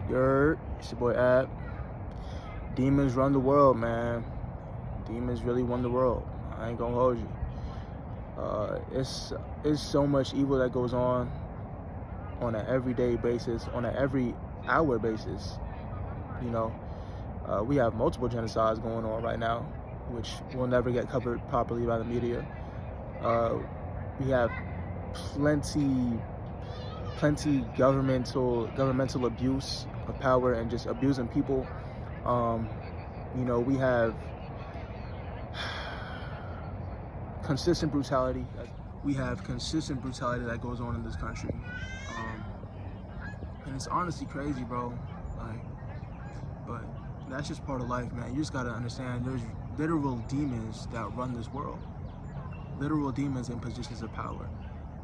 It's your boy Ab. Demons run the world, man. Demons really run the world. I ain't gonna hold you. It's so much evil that goes on an everyday basis, on an every hour basis. You know, we have multiple genocides going on right now, which will never get covered properly by the media. We have plenty governmental abuse of power and just abusing people. We have consistent brutality. We have consistent brutality that goes on in this country, and it's honestly crazy, bro. But that's just part of life, man. You just gotta understand there's literal demons that run this world. Literal demons in positions of power,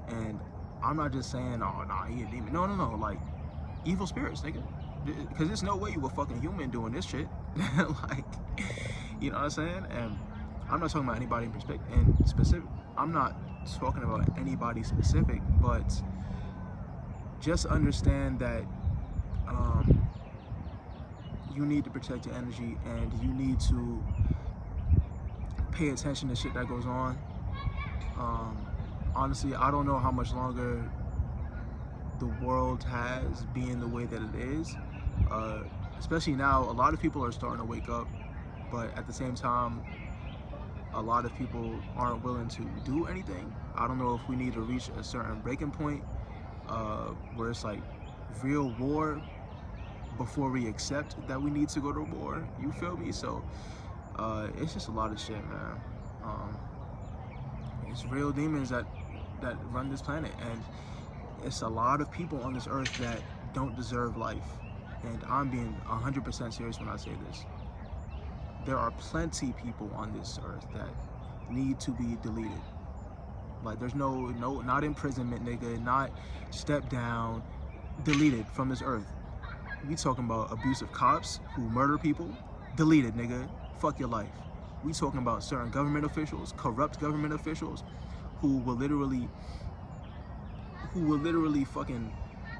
and I'm not just saying, oh, nah, he a demon. No. Like, evil spirits, nigga. Because there's no way you a fucking human doing this shit. Like, you know what I'm saying? And I'm not talking about anybody in specific. I'm not talking about anybody specific, but just understand that you need to protect your energy, and you need to pay attention to shit that goes on. Honestly, I don't know how much longer the world has being the way that it is. Especially now, a lot of people are starting to wake up, but at the same time, a lot of people aren't willing to do anything. I don't know if we need to reach a certain breaking point where it's like real war before we accept that we need to go to war. You feel me? So it's just a lot of shit, man. It's real demons that run this planet, and it's a lot of people on this earth that don't deserve life. And I'm being 100% serious when I say this. There are plenty people on this earth that need to be deleted. Like, there's no, not imprisonment, nigga, not step down, deleted from this earth. We talking about abusive cops who murder people, deleted, nigga. Fuck your life. We talking about certain government officials, corrupt government officials, who will literally fucking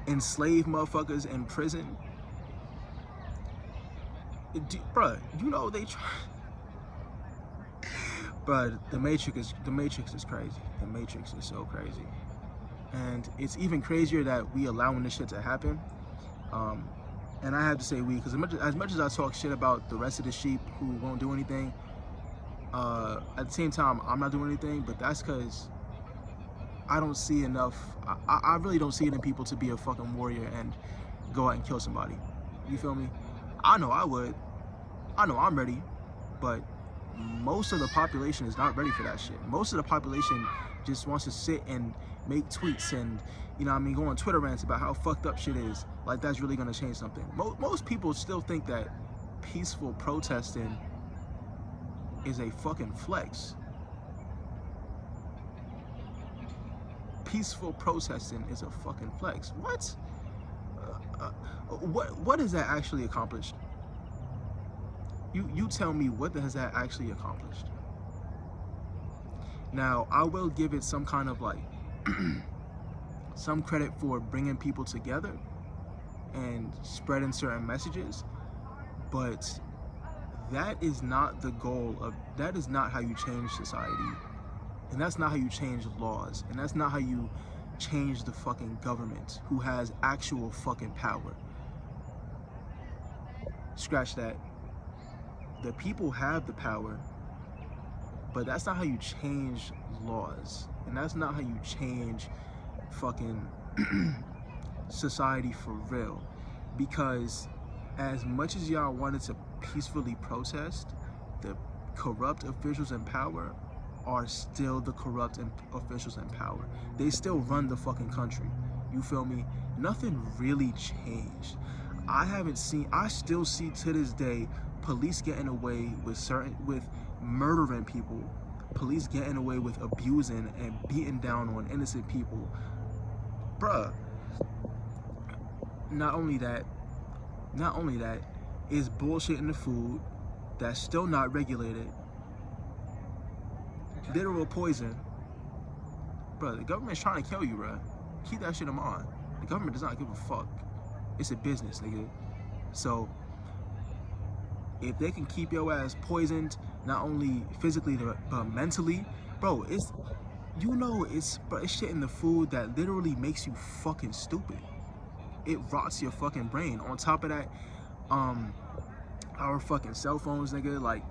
enslave motherfuckers in prison. Bruh, you know they try. Bruh, the Matrix is crazy. The Matrix is so crazy, and it's even crazier that we allowing this shit to happen. And I have to say we, because as much as I talk shit about the rest of the sheep who won't do anything, at the same time, I'm not doing anything, but that's because I don't see enough. I really don't see it in people to be a fucking warrior and go out and kill somebody. You feel me? I know I would. I know I'm ready, but most of the population is not ready for that shit. Most of the population just wants to sit and make tweets and, you know what I mean, go on Twitter rants about how fucked up shit is. Like, that's really gonna change something. Most people still think that peaceful protesting is a fucking flex. Peaceful protesting is a fucking flex. What? What has that actually accomplished? You tell me, what has that actually accomplished? Now, I will give it some kind of like some credit for bringing people together and spreading certain messages, but that is not the goal of, that is not how you change society, and that's not how you change laws, and that's not how you change the fucking government who has actual fucking power. Scratch that. The people have the power, but that's not how you change laws, and that's not how you change fucking society for real. Because as much as y'all wanted to peacefully protest, the corrupt officials in power are still the corrupt officials in power. They still run the fucking country. You feel me? Nothing really changed. I still see to this day police getting away with murdering people, police getting away with abusing and beating down on innocent people. Bruh, not only that is bullshit in the food that's still not regulated. Literal poison. Bruh, the government's trying to kill you, bruh. Keep that shit in mind. The government does not give a fuck. It's a business, nigga. So if they can keep your ass poisoned, not only physically but mentally, bro, it's, you know, it's shit in the food that literally makes you fucking stupid. It rots your fucking brain. On top of that, our fucking cell phones, nigga, like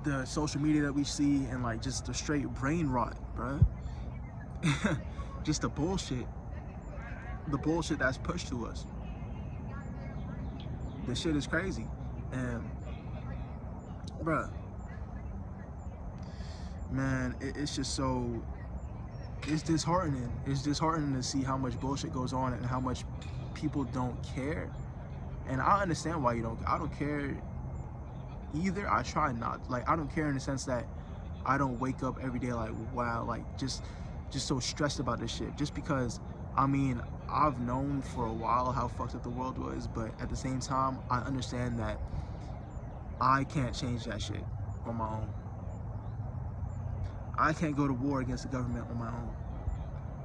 the social media that we see, and like just the straight brain rot, bruh. Just the bullshit that's pushed to us. This shit is crazy. And bruh, man, it's just so, it's disheartening. It's disheartening to see how much bullshit goes on and how much people don't care. And I understand why you don't. I don't care either. I try not. Like, I don't care in the sense that I don't wake up every day like, wow, like just so stressed about this shit. Just because, I mean, I've known for a while how fucked up the world was, but at the same time, I understand that I can't change that shit on my own. I can't go to war against the government on my own.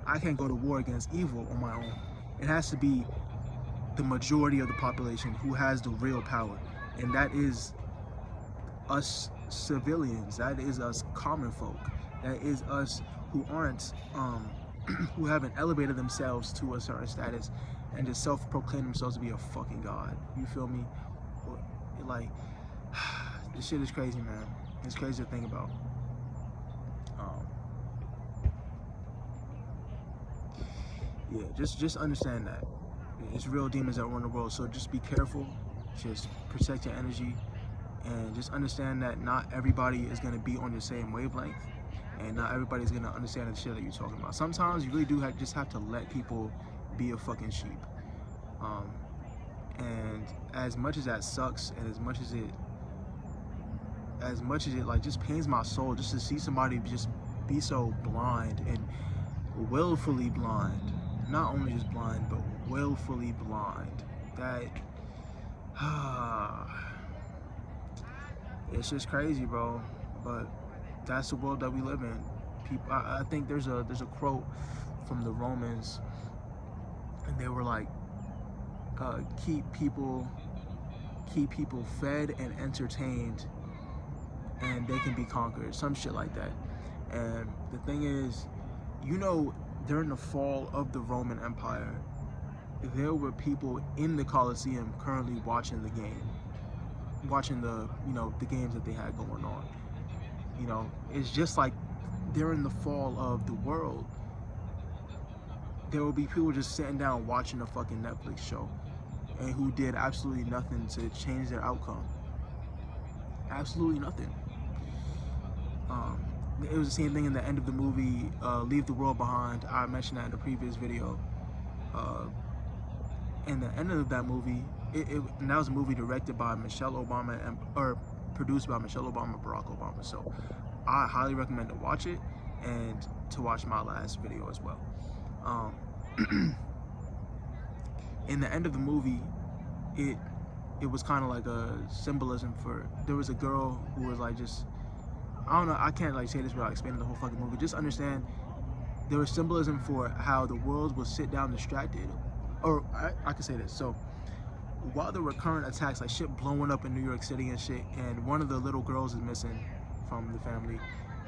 I can't go to war against evil on my own. It has to be the majority of the population who has the real power, and that is us civilians. That is us common folk. That is us who aren't who haven't elevated themselves to a certain status and just self-proclaim themselves to be a fucking god. You feel me? Like, this shit is crazy, man. It's crazy to think about. Yeah, just understand that it's real demons that run the world. So just be careful, just protect your energy, and just understand that not everybody is going to be on the same wavelength, and not everybody's going to understand the shit that you're talking about. Sometimes you really do just have to let people be a fucking sheep. And as much as that sucks, and as much as it like just pains my soul just to see somebody just be so blind and willfully blind, not only just blind but willfully blind, that it's just crazy, bro. But that's the world that we live in. People, I think there's a quote from the Romans, and they were like, keep people fed and entertained, and they can be conquered, some shit like that. And the thing is, you know, during the fall of the Roman Empire, there were people in the Colosseum currently watching the game, watching the, you know, the games that they had going on. You know, it's just like during the fall of the world, there will be people just sitting down watching a fucking Netflix show, and who did absolutely nothing to change their outcome. Absolutely nothing. It was the same thing in the end of the movie, Leave the World Behind. I mentioned that in the previous video. In the end of that movie, and that was a movie directed by Michelle Obama, or produced by Michelle Obama and Barack Obama. So I highly recommend to watch it, and to watch my last video as well. In the end of the movie, it was kind of like a symbolism for, there was a girl who was like, just, I don't know, I can't like say this without explaining the whole fucking movie. Just understand, there was symbolism for how the world will sit down distracted. Or I could say this. So while there were current attacks, like shit blowing up in New York City and shit, and one of the little girls is missing from the family,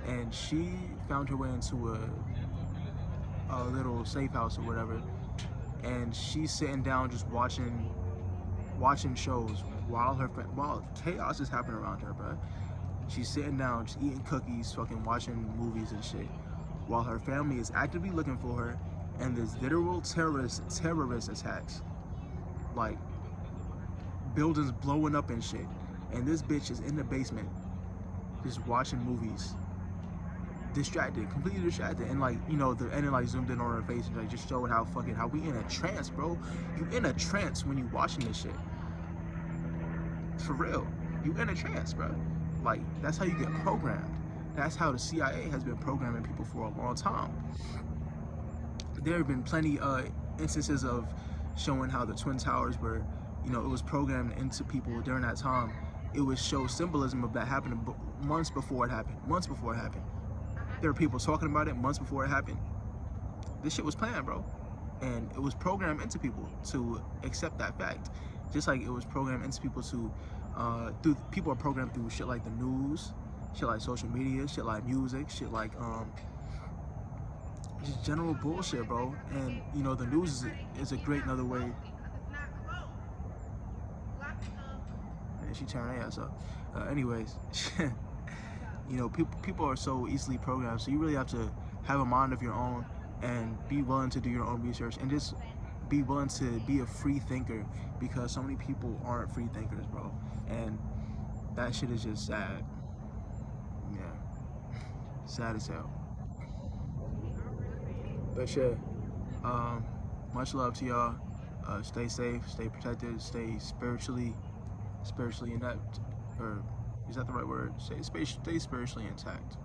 and she found her way into a little safe house or whatever, and she's sitting down just watching shows while chaos is happening around her, bro. She's sitting down, just eating cookies, fucking watching movies and shit, while her family is actively looking for her, and there's literal terrorist attacks, like buildings blowing up and shit, and this bitch is in the basement just watching movies, distracted, completely distracted. And like, you know, the ending like zoomed in on her face and like just showed how we in a trance, bro. You in a trance when you watching this shit. For real, you in a trance, bro. Like, that's how you get programmed. That's how the CIA has been programming people for a long time. There have been plenty instances of showing how the Twin Towers were, you know, it was programmed into people during that time. It would show symbolism of that happening months before it happened. There were people talking about it months before it happened. This shit was planned, bro. and it was programmed into people to accept that fact. Just like it was programmed into people to, people are programmed through shit like the news, shit like social media, shit like music, shit like just general bullshit, bro. And you know, the news is a great another way. And she turned her ass up. Anyways, you know, people are so easily programmed, so you really have to have a mind of your own and be willing to do your own research and just be willing to be a free thinker, because so many people aren't free thinkers, bro. And that shit is just sad. Yeah, sad as hell. But yeah, much love to y'all. Stay safe, stay protected, stay spiritually inept, or is that the right word? Stay spiritually intact.